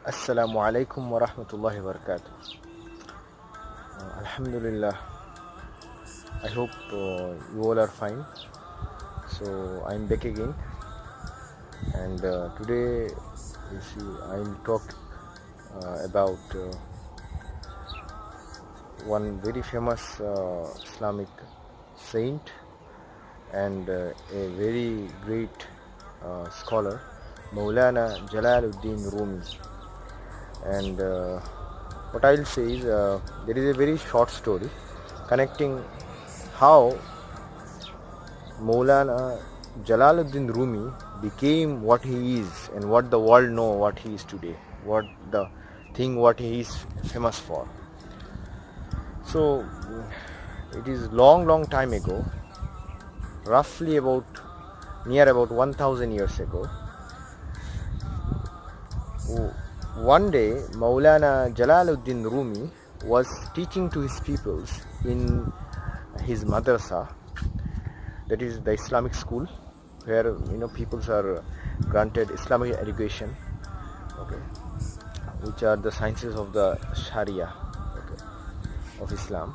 Assalamu alaikum wa rahmatullahi wa barakatuh. Alhamdulillah. I hope you all are fine. So I'm back again, and today I'll talk about one very famous Islamic saint and a very great scholar, Maulana Jalaluddin Rumi. And what I'll say is there is a very short story connecting how Maulana Jalaluddin Rumi became what he is and what the world know what he is today, what he is famous for. So it is long time ago, roughly near about 1000 years ago. One day, Maulana Jalaluddin Rumi was teaching to his pupils in his madrasa, that is the Islamic school, where peoples are granted Islamic education, okay, which are the sciences of the Sharia, okay, of Islam.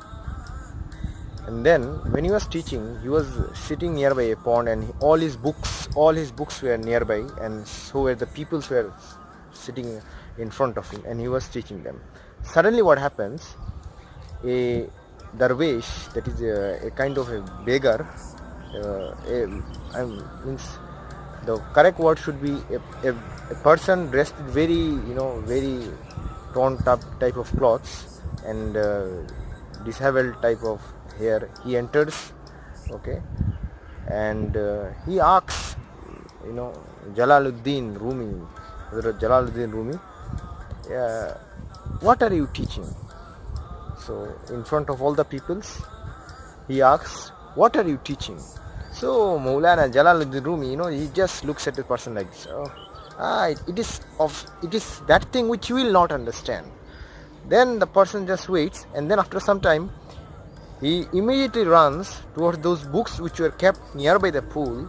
And then, when he was teaching, he was sitting nearby a pond, and all his books were nearby, and so were the peoples were sitting in front of him, and he was teaching them. Suddenly what happens, a darwish, that is a kind of a beggar, means the correct word should be a person dressed with very torn up type of clothes and disheveled type of hair. He enters, okay, and he asks Jalaluddin Rumi, what are you teaching? So in front of all the peoples, he asks, what are you teaching? So Maulana Jalaluddin Rumi, he just looks at the person like this. It is that thing which you will not understand. Then the person just waits, and then after some time, he immediately runs towards those books which were kept nearby the pool,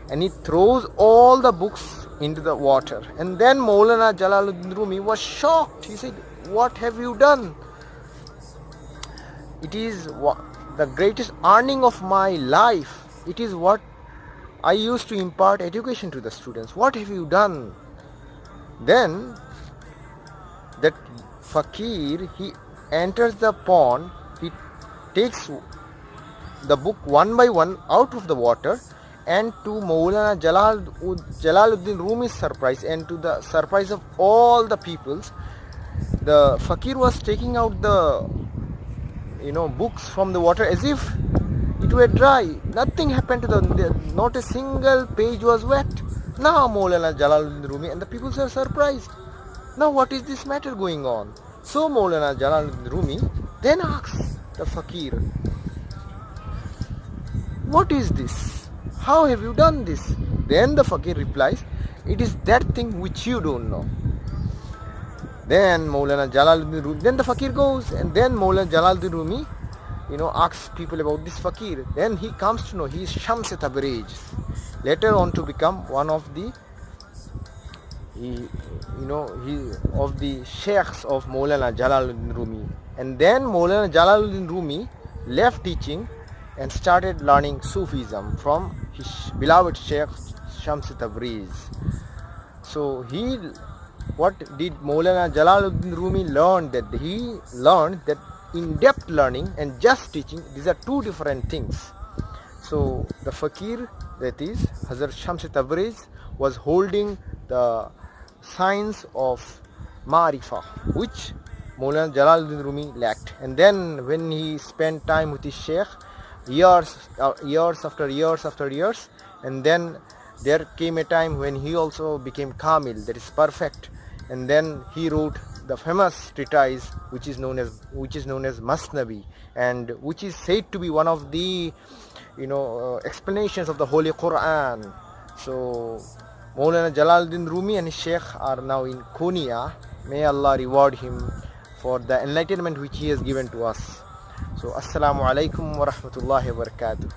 and he throws all the books into the water. And then Maulana Jalaluddin Rumi was shocked. He said, what have you done? It is the greatest earning of my life. It is what I used to impart education to the students. What have you done? Then that fakir, he enters the pond, he takes the book one by one out of the water, and to Maulana Jalaluddin Rumi's surprise, and to the surprise of all the peoples, the fakir was taking out the books from the water as if it were dry. Nothing happened to them. Not a single page was wet. Now Maulana Jalaluddin Rumi and the peoples are surprised. Now what is this matter going on? So Maulana Jalaluddin Rumi then asks the fakir, what is this? How have you done this? Then the fakir replies, it is that thing which you don't know. Then Maulana Jalaluddin Rumi, then the fakir goes, and then Maulana Jalaluddin Rumi, asks people about this fakir. Then he comes to know he is Shams Tabriz, later on to become one of the of the sheikhs of Maulana Jalaluddin Rumi. And then Maulana Jalaluddin Rumi left teaching and started learning Sufism from his beloved Sheikh Shams Tabriz. So what did Maulana Jalaluddin Rumi learn? That he learned that in-depth learning and just teaching, these are two different things. So the fakir, that is Hazrat Shams Tabriz, was holding the science of Ma'rifah, which Maulana Jalaluddin Rumi lacked. And then when he spent time with his Sheikh, years after years, and then there came a time when he also became Kamil, that is perfect. And then he wrote the famous treatise which is known as Masnavi, and which is said to be one of the explanations of the Holy Quran. So Maulana Jalaluddin Rumi and his Sheikh are now in Konya. May Allah reward him for the enlightenment which he has given to us. So Assalamu alaikum wa rahmatullahi wa barakatuh.